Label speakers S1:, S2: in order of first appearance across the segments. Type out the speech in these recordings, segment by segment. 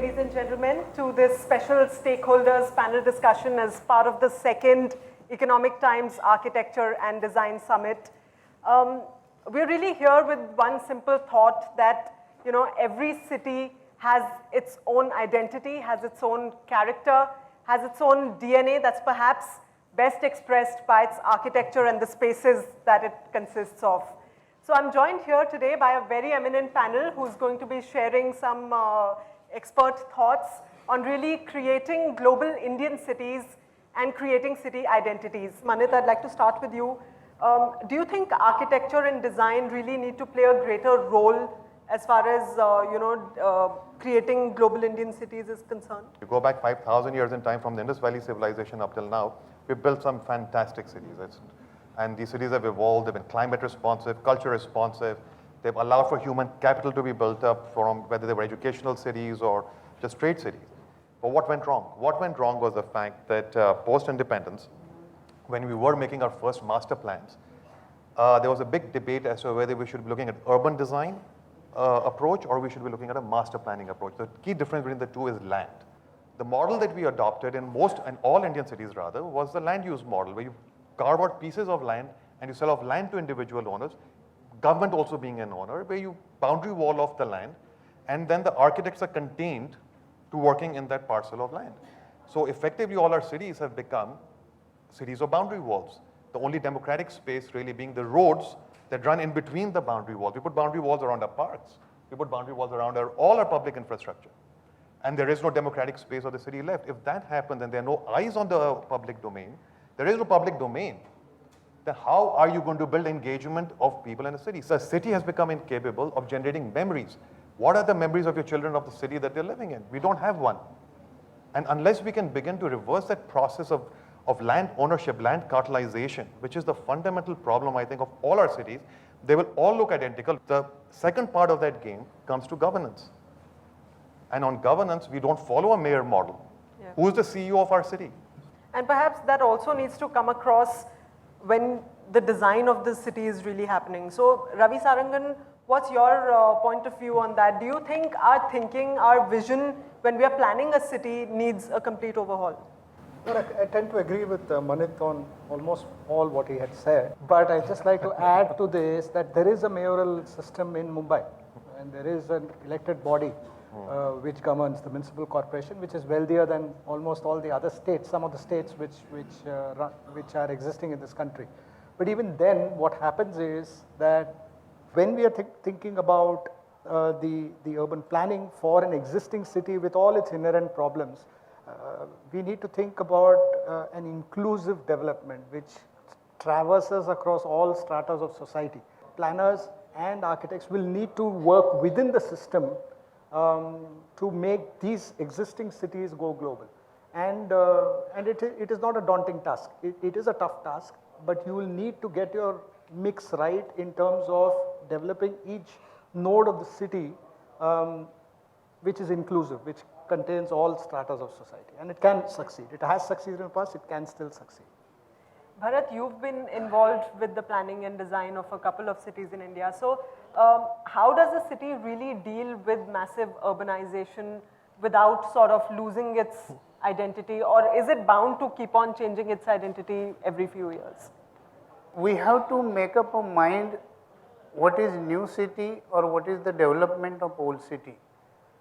S1: ladies and gentlemen, to this special stakeholders panel discussion as part of the second Economic Times Architecture and Design Summit. We're really here with one simple thought that, every city has its own identity, has its own character, has its own DNA that's perhaps best expressed by its architecture and the spaces that it consists of. So I'm joined here today by a very eminent panel who's going to be sharing some expert thoughts on really creating global Indian cities and creating city identities. Manit, I'd like to start with you. Do you think architecture and design really need to play a greater role as far as creating global Indian cities is concerned?
S2: You go back 5,000 years in time from the Indus Valley civilization up till now, we've built some fantastic cities. And these cities have evolved, they've been climate responsive, culture responsive, they've allowed for human capital to be built up from whether they were educational cities or just trade cities. But what went wrong? What went wrong was the fact that post-independence, when we were making our first master plans, there was a big debate as to whether we should be looking at urban design approach or we should be looking at a master planning approach. The key difference between the two is land. The model that we adopted in all Indian cities rather, was the land use model, where you carve out pieces of land and you sell off land to individual owners, government also being an owner, where you boundary wall off the land, and then the architects are contained to working in that parcel of land. So effectively all our cities have become cities of boundary walls. The only democratic space really being the roads that run in between the boundary walls. We put boundary walls around our parks. We put boundary walls around all our public infrastructure. And there is no democratic space of the city left. If that happens and there are no eyes on the public domain, there is no public domain, then how are you going to build engagement of people in a city? So a city has become incapable of generating memories. What are the memories of your children of the city that they're living in? We don't have one. And unless we can begin to reverse that process of land ownership, land cartelization, which is the fundamental problem, I think, of all our cities, they will all look identical. The second part of that game comes to governance. And on governance, we don't follow a mayor model. Yeah. Who's the CEO of our city?
S1: And perhaps that also needs to come across when the design of the city is really happening. So Ravi Sarangan, what's your point of view on that? Do you think our thinking, our vision, when we are planning a city, needs a complete overhaul?
S3: Well, I tend to agree with Manit on almost all what he had said. But I'd just like to add to this that there is a mayoral system in Mumbai. And there is an elected body which governs the municipal corporation, which is wealthier than almost all the other states, some of the states which are existing in this country. But even then, what happens is that when we are thinking about the urban planning for an existing city with all its inherent problems, we need to think about an inclusive development which traverses across all stratas of society. Planners and architects will need to work within the system to make these existing cities go global. And it is not a daunting task. It is a tough task, but you will need to get your mix right in terms of developing each node of the city which is inclusive, which contains all stratas of society. And it can succeed. It has succeeded in the past, it can still succeed.
S1: Bharat, you've been involved with the planning and design of a couple of cities in India. So how does a city really deal with massive urbanization without sort of losing its identity, or is it bound to keep on changing its identity every few years?
S4: We have to make up our mind what is new city or what is the development of old city.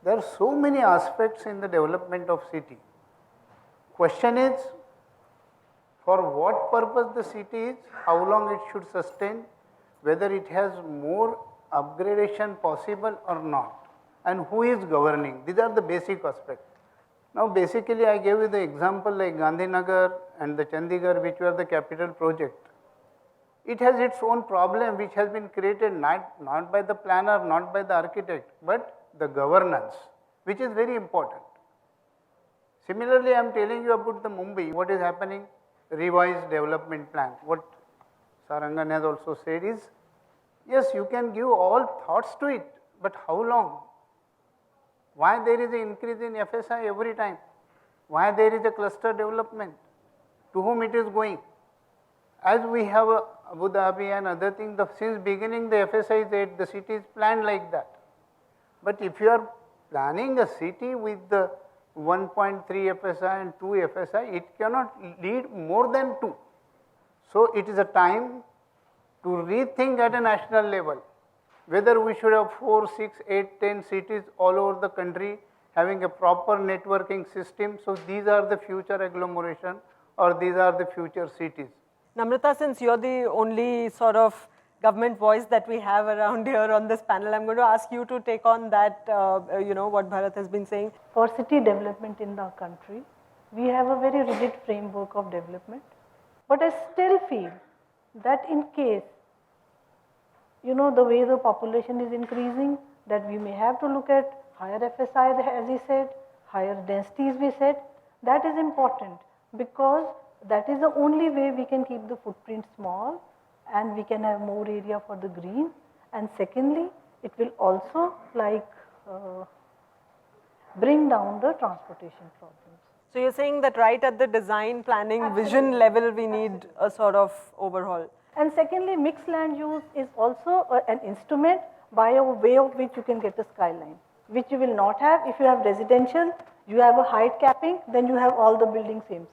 S4: There are so many aspects in the development of city. Question is, for what purpose the city is, how long it should sustain, whether it has more upgradation possible or not, and who is governing. These are the basic aspects. Now basically I gave you the example like Gandhinagar and the Chandigarh, which were the capital project. It has its own problem which has been created not by the planner, not by the architect, but the governance, which is very important. Similarly, I am telling you about the Mumbai, what is happening, revised development plan. What Sarangan has also said is, yes, you can give all thoughts to it, but how long? Why there is an increase in FSI every time? Why there is a cluster development? To whom it is going? As we have Abu Dhabi and other things, since beginning the FSI is 8, the city is planned like that. But if you are planning a city with the 1.3 FSI and 2 FSI, it cannot lead more than 2. So it is a time to rethink at a national level whether we should have 4, 6, 8, 10 cities all over the country having a proper networking system. So these are the future agglomeration or these are the future cities.
S1: Namrata, since you're the only sort of government voice that we have around here on this panel, I'm going to ask you to take on that, what Bharat has been saying.
S5: For city development in our country, we have a very rigid framework of development. But I still feel that in case, the way the population is increasing, that we may have to look at higher FSI, as he said, higher densities we said. That is important because that is the only way we can keep the footprint small and we can have more area for the green. And secondly, it will also bring down the transportation problems.
S1: So you're saying that right at the design, planning, vision level, we need a sort of overhaul.
S5: And secondly, mixed land use is also an instrument by a way of which you can get a skyline, which you will not have if you have residential, you have a height capping, then you have all the buildings same.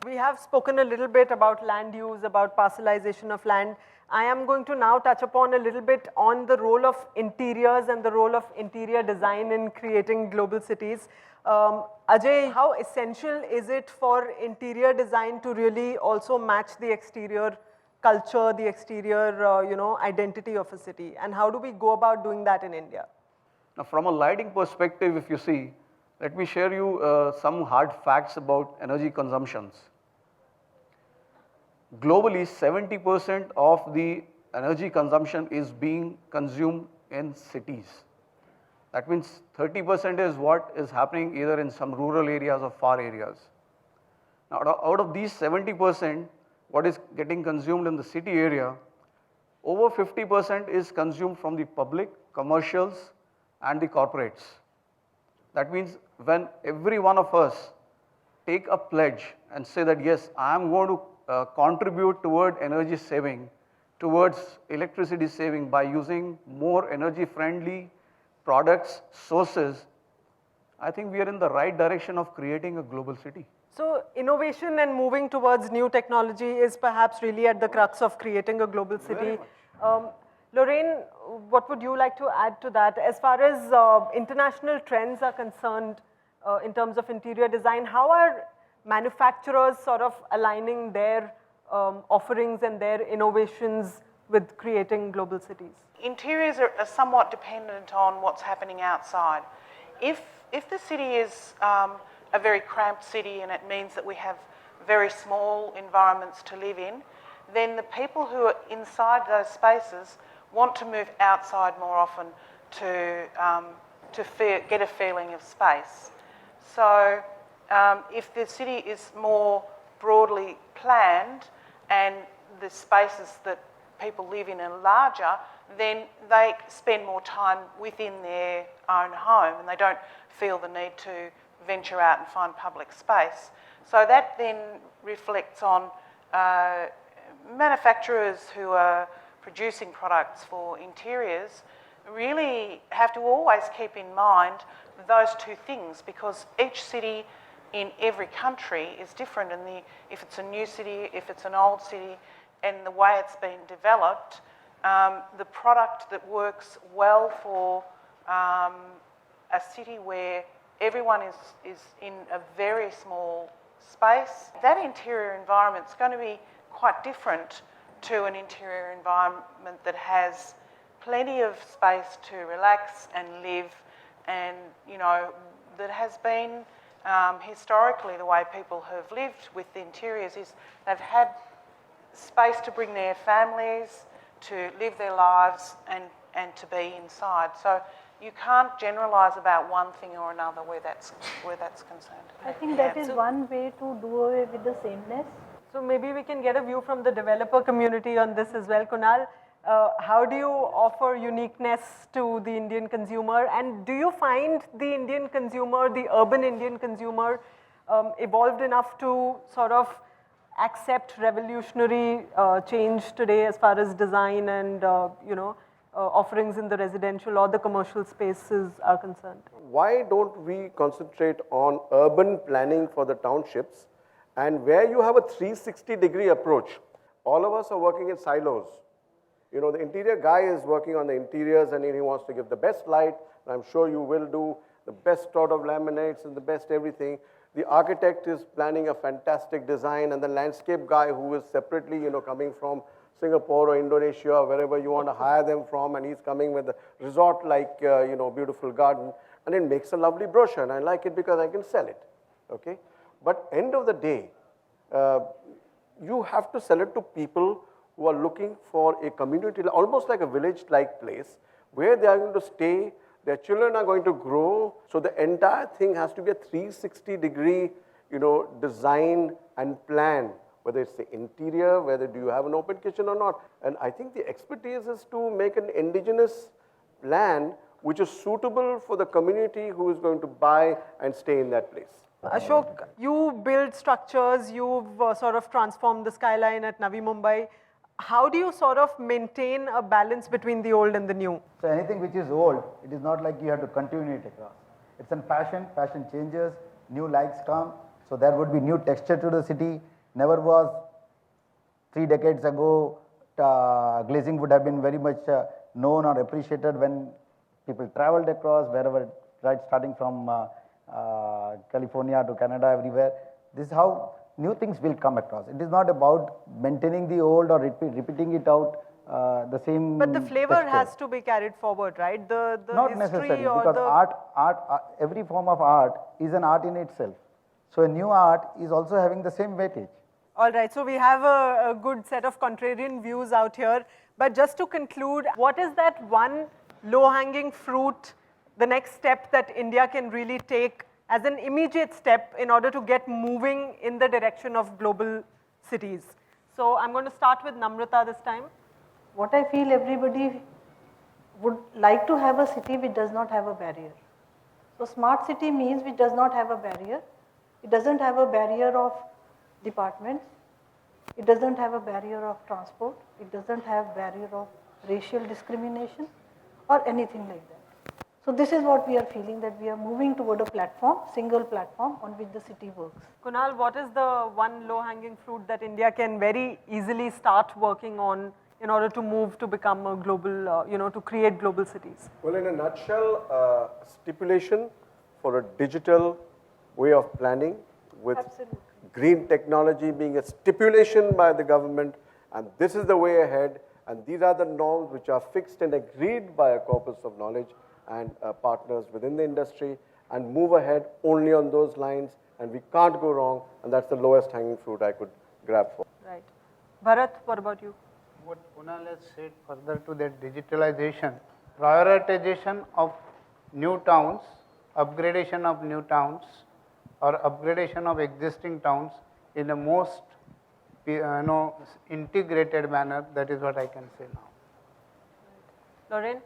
S1: We have spoken a little bit about land use, about parcelization of land. I am going to now touch upon a little bit on the role of interiors and the role of interior design in creating global cities. Ajay, how essential is it for interior design to really also match the exterior culture, the exterior, identity of a city? And how do we go about doing that in India?
S6: Now, from a lighting perspective, if you see, let me share you some hard facts about energy consumptions. Globally, 70% of the energy consumption is being consumed in cities. That means 30% is what is happening either in some rural areas or far areas. Now, out of these 70%, what is getting consumed in the city area, over 50% is consumed from the public, commercials, and the corporates. That means when every one of us take a pledge and say that yes, I am going to contribute toward energy saving, towards electricity saving by using more energy friendly products, sources, I think we are in the right direction of creating a global city.
S1: So innovation and moving towards new technology is perhaps really at the crux of creating a global city. Lorraine, what would you like to add to that? As far as international trends are concerned in terms of interior design, how are manufacturers sort of aligning their offerings and their innovations with creating global cities?
S7: Interiors are somewhat dependent on what's happening outside. If the city is a very cramped city and it means that we have very small environments to live in, then the people who are inside those spaces want to move outside more often to get a feeling of space. So if the city is more broadly planned and the spaces that people live in are larger, then they spend more time within their own home and they don't feel the need to venture out and find public space. So that then reflects on manufacturers who are producing products for interiors really have to always keep in mind those two things, because each city in every country is different, and if it's a new city, if it's an old city, and the way it's been developed, the product that works well for a city where everyone is in a very small space, that interior environment is going to be quite different to an interior environment that has plenty of space to relax and live, and that has been historically the way people have lived with the interiors is they've had space to bring their families, to live their lives and to be inside. So you can't generalise about one thing or another where that's concerned.
S5: I think that is one way to do away with the sameness.
S1: So maybe we can get a view from the developer community on this as well. Kunal, how do you offer uniqueness to the Indian consumer? And do you find the Indian consumer, the urban Indian consumer, evolved enough to sort of accept revolutionary change today as far as design and offerings in the residential or the commercial spaces are concerned.
S8: Why don't we concentrate on urban planning for the townships, and where you have a 360-degree approach? All of us are working in silos. You know, the interior guy is working on the interiors and he wants to give the best light, and I'm sure you will do the best sort of laminates and the best everything. The architect is planning a fantastic design, and the landscape guy who is separately, you know, coming from Singapore or Indonesia or wherever you want to hire them from, and he's coming with a resort-like, you know, beautiful garden, and it makes a lovely brochure, and I like it because I can sell it, okay? But end of the day, you have to sell it to people who are looking for a community, almost like a village-like place, where they are going to stay, their children are going to grow. So the entire thing has to be a 360-degree, you know, design and plan, whether it's the interior, whether do you have an open kitchen or not. And I think the expertise is to make an indigenous plan which is suitable for the community who is going to buy and stay in that place.
S1: Ashok, you build structures, you've sort of transformed the skyline at Navi Mumbai. How do you sort of maintain a balance between the old and the new?
S9: So anything which is old, it is not like you have to continue it across. It's in passion changes, new lights come, so there would be new texture to the city. Never was 3 decades ago, glazing would have been very much known or appreciated when people traveled across, wherever, right, starting from California to Canada, everywhere. This is how new things will come across. It is not about maintaining the old or repeating it out the same.
S1: But the flavor
S9: texture.
S1: has to be carried forward, right? The
S9: Not
S1: history
S9: necessarily,
S1: or
S9: because
S1: the
S9: every form of art is an art in itself. So a new art is also having the same weightage.
S1: All right, so we have a good set of contrarian views out here. But just to conclude, what is that one low-hanging fruit, the next step that India can really take as an immediate step in order to get moving in the direction of global cities? So I'm going to start with Namrata this time.
S5: What I feel everybody would like to have a city which does not have a barrier. So smart city means which does not have a barrier. It doesn't have a barrier of departments. It doesn't have a barrier of transport. It doesn't have barrier of racial discrimination or anything like that. So this is what we are feeling, that we are moving toward a platform, single platform on which the city works.
S1: Kunal, what is the one low-hanging fruit that India can very easily start working on in order to move to become a global, to create global cities?
S8: Well, in a nutshell, stipulation for a digital way of planning with
S5: Absolutely.
S8: green technology being a stipulation by the government, and this is the way ahead, and these are the norms which are fixed and agreed by a corpus of knowledge and partners within the industry, and move ahead only on those lines, and we can't go wrong, and that's the lowest hanging fruit I could grab for.
S1: Right. Bharat, what about you?
S4: What Kunal has said further to that digitalization, prioritization of new towns, upgradation of new towns, or upgradation of existing towns in a most integrated manner, that is what I can say now.
S1: Lorraine?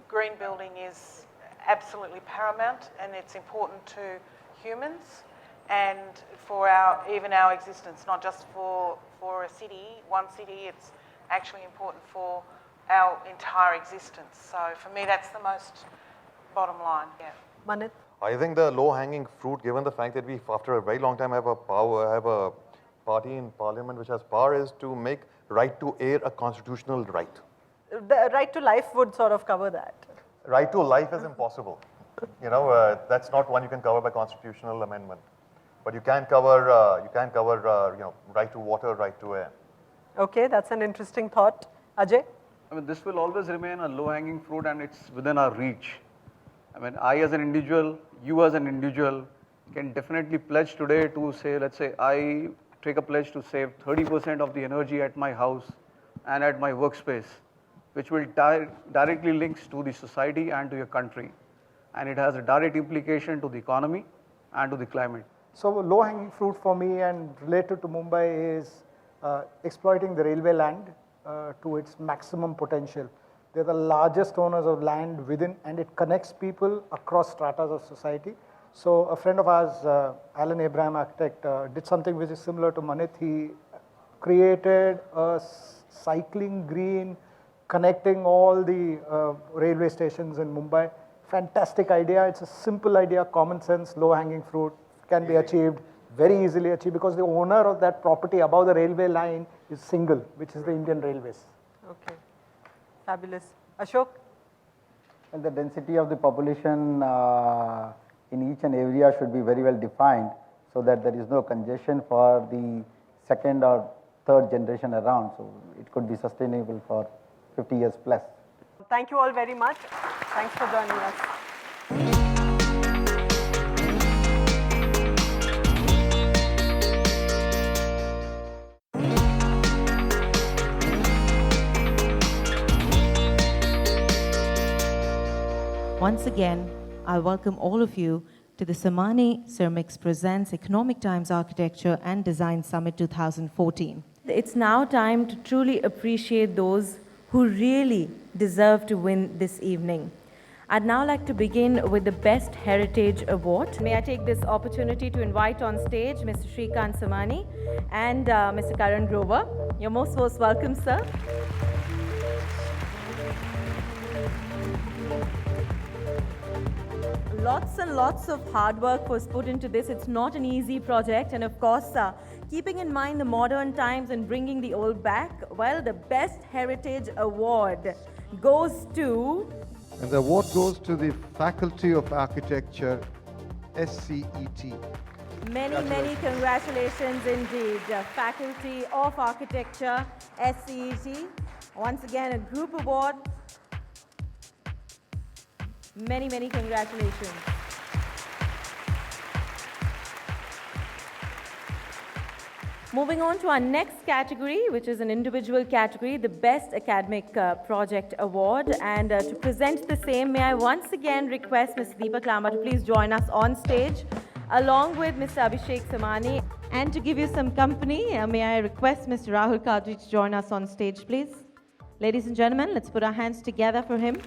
S7: Green building is absolutely paramount, and it's important to humans and for even our existence, not just for a city, one city. It's actually important for our entire existence. So for me, that's the most bottom line. Yeah.
S1: Manit?
S2: I think the low-hanging fruit, given the fact that we, after a very long time, have a party in parliament which has power, is to make right to air a constitutional right.
S1: The right to life would sort of cover that.
S2: Right to life is impossible. That's not one you can cover by constitutional amendment. But you can cover, right to water, right to air.
S1: Okay, that's an interesting thought. Ajay?
S6: I mean, this will always remain a low-hanging fruit, and it's within our reach. I mean, I as an individual, you as an individual can definitely pledge today to say, let's say I take a pledge to save 30% of the energy at my house and at my workspace, which will directly links to the society and to your country. And it has a direct implication to the economy and to the climate.
S3: So low-hanging fruit for me and related to Mumbai is exploiting the railway land to its maximum potential. They're the largest owners of land within, and it connects people across stratas of society. So a friend of ours, Alan Abraham, architect, did something which is similar to Manit. He created a cycling green connecting all the railway stations in Mumbai. Fantastic idea. It's a simple idea, common sense, low-hanging fruit, can be achieved, very easily achieved, because the owner of that property above the railway line is single, which is the Indian Railways.
S1: Okay, fabulous. Ashok?
S9: And the density of the population in each and every area should be very well defined so that there is no congestion for the second or third generation around. So it could be sustainable for 50 years plus.
S1: Thank you all very much. Thanks for joining us.
S10: Once again, I welcome all of you to the Samani Ceramics Presents Economic Times Architecture and Design Summit 2014.
S11: It's now time to truly appreciate those who really deserve to win this evening. I'd now like to begin with the Best Heritage Award. May I take this opportunity to invite on stage Mr. Shrikant Samani and Mr. Karan Grover. You're most welcome, sir. Lots and lots of hard work was put into this. It's not an easy project, and of course, keeping in mind the modern times and bringing the old back, well, the Best Heritage Award goes to...
S12: And the award goes to the Faculty of Architecture, SCET.
S11: Many congratulations indeed. Faculty of Architecture, SCET. Once again, a group award. Many congratulations. Moving on to our next category, which is an individual category, the Best Academic Project Award. And to present the same, may I once again request Ms. Deepak Lamba to please join us on stage, along with Mr. Abhishek Samani.
S10: And to give you some company, may I request Mr. Rahul Kadri to join us on stage, please. Ladies and gentlemen, let's put our hands together for him.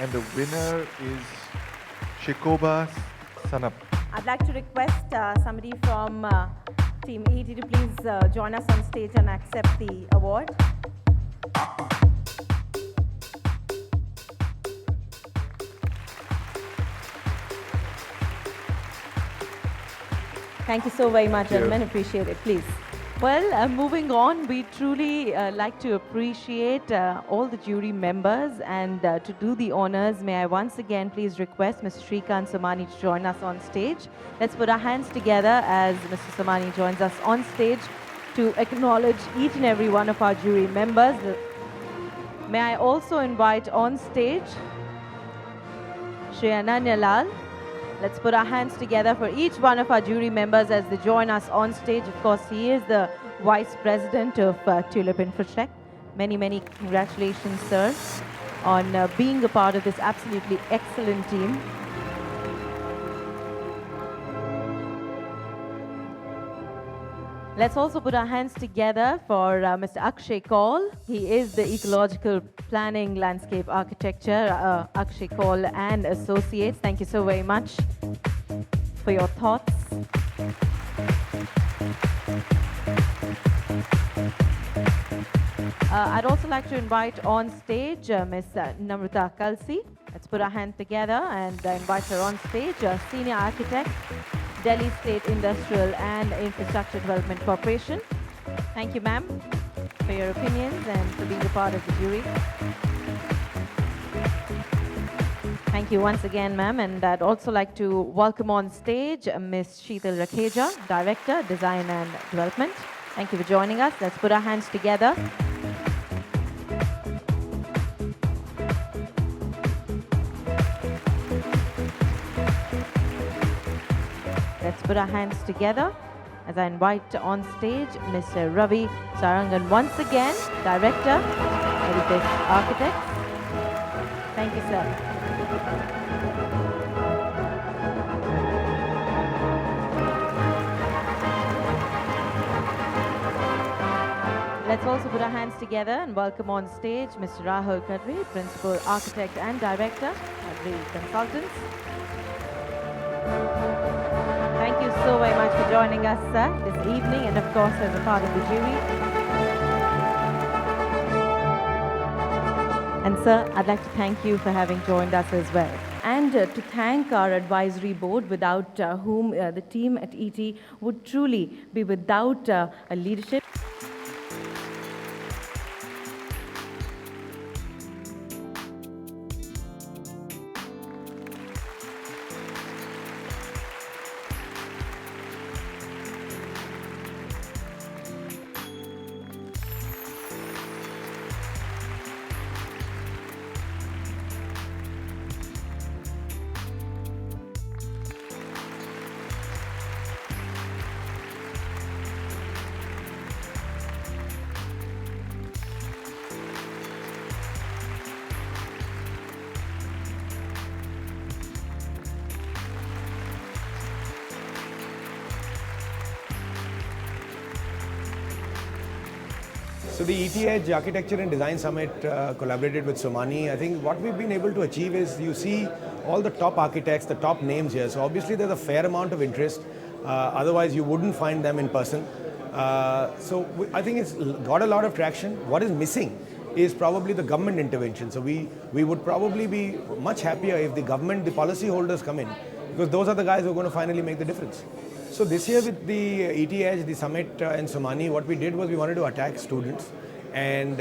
S12: And the winner is Shikoba Sanap.
S11: I'd like to request somebody from Team ET to please join us on stage and accept the award. Thank you so very much, gentlemen. Appreciate it. Please.
S10: Well, moving on, we truly like to appreciate all the jury members, and to do the honors, may I once again please request Mr. Shrikant Samani to join us on stage. Let's put our hands together as Mr. Samani joins us on stage to acknowledge each and every one of our jury members. May I also invite on stage Shri Ananya Lal. Let's put our hands together for each one of our jury members as they join us on stage. Of course, he is the Vice President of Tulip Infotech. Many congratulations, sir, on being a part of this absolutely excellent team. Let's also put our hands together for Mr. Akshay Kaul. He is the Ecological Planning Landscape Architecture, Akshay Kaul and Associates. Thank you so very much for your thoughts. I'd also like to invite on stage Ms. Namrata Kalsi. Let's put our hands together and invite her on stage, Senior Architect, Delhi State Industrial and Infrastructure Development Corporation. Thank you, ma'am, for your opinions and for being a part of the jury. Thank you once again, ma'am. And I'd also like to welcome on stage Ms. Sheetal Rakheja, Director, Design and Development. Thank you for joining us. Let's put our hands together. Let's put our hands together as I invite on stage Mr. Ravi Sarangan once again, Director, Heritage Architects. Thank you, sir. Let's also put our hands together and welcome on stage Mr. Rahul Kadri, Principal Architect and Director, Kadri Consultants. Thank you so very much for joining us, sir, this evening, and of course as a part of the jury. And sir, I'd like to thank you for having joined us as well. And to thank our advisory board, without whom the team at ET would truly be without a leadership.
S13: So the ET Edge Architecture and Design Summit collaborated with Somani. I think what we've been able to achieve is you see all the top architects, the top names here. So obviously there's a fair amount of interest. Otherwise you wouldn't find them in person. I think it's got a lot of traction. What is missing is probably the government intervention. So we would probably be much happier if the government, the policy holders come in, because those are the guys who are going to finally make the difference. So this year with the ET Edge, the summit and Somani, what we did was we wanted to attack students, and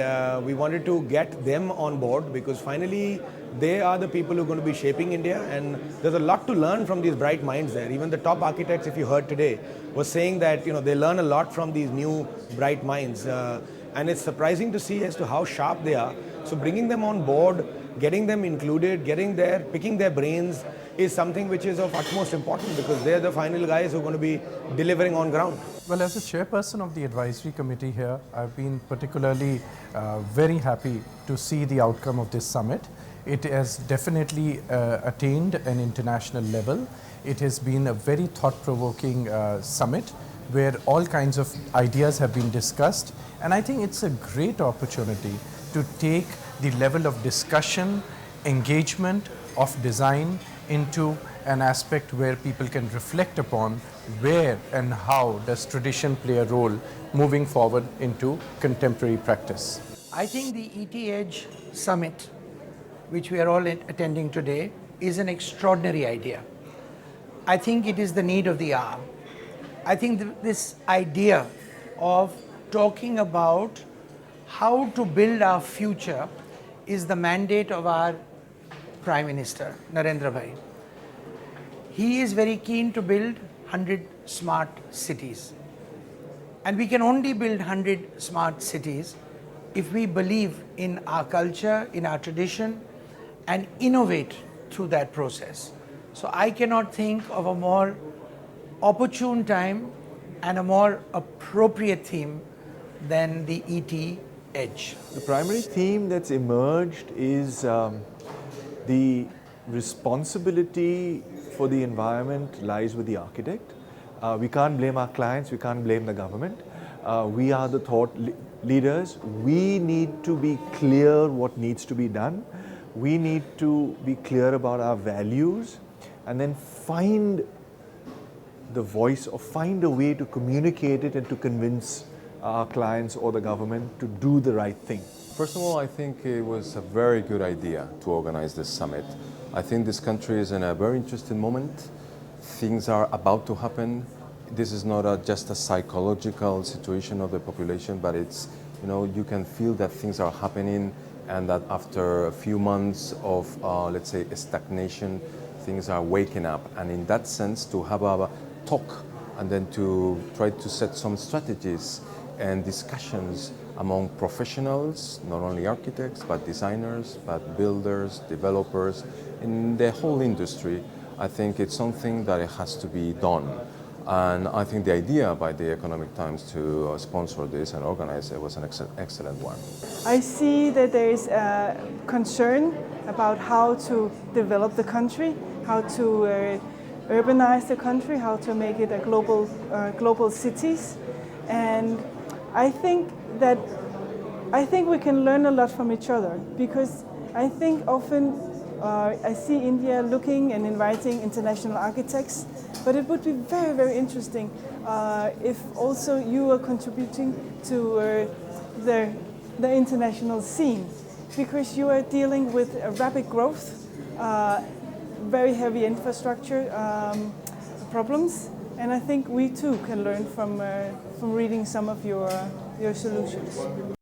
S13: we wanted to get them on board, because finally they are the people who are going to be shaping India, and there's a lot to learn from these bright minds there. Even the top architects, if you heard today, was saying that they learn a lot from these new bright minds, and it's surprising to see as to how sharp they are. So bringing them on board, getting them included, getting there, picking their brains is something which is of utmost importance, because they're the final guys who are going to be delivering on ground.
S14: Well, as a chairperson of the advisory committee here, I've been particularly very happy to see the outcome of this summit. It has definitely attained an international level. It has been a very thought-provoking summit where all kinds of ideas have been discussed, and I think it's a great opportunity to take the level of discussion, engagement of design into an aspect where people can reflect upon where and how does tradition play a role moving forward into contemporary practice.
S15: I think the ET Edge Summit, which we are all attending today, is an extraordinary idea. I think it is the need of the hour. I think this idea of talking about how to build our future is the mandate of our Prime Minister, Narendra Bhai. He is very keen to build 100 smart cities. And we can only build 100 smart cities if we believe in our culture, in our tradition, and innovate through that process. So I cannot think of a more opportune time and a more appropriate theme than the ET Edge.
S16: The primary theme that's emerged is the responsibility for the environment lies with the architect. We can't blame our clients, we can't blame the government. We are the thought leaders. We need to be clear what needs to be done. We need to be clear about our values, and then find the voice or find a way to communicate it and to convince our clients or the government to do the right thing.
S17: First of all, I think it was a very good idea to organize this summit. I think this country is in a very interesting moment. Things are about to happen. This is not just a psychological situation of the population, but it's, you can feel that things are happening, and that after a few months of, let's say, stagnation, things are waking up. And in that sense, to have a talk and then to try to set some strategies and discussions among professionals, not only architects, but designers, but builders, developers, in the whole industry, I think it's something that it has to be done. And I think the idea by the Economic Times to sponsor this and organize it was an excellent one.
S18: I see that there is a concern about how to develop the country, how to urbanize the country, how to make it a global cities. And I think we can learn a lot from each other, because I think often I see India looking and inviting international architects, but it would be very, very interesting if also you are contributing to the international scene. because you are dealing with rapid growth, very heavy infrastructure problems, and I think we too can learn from reading some of your solutions.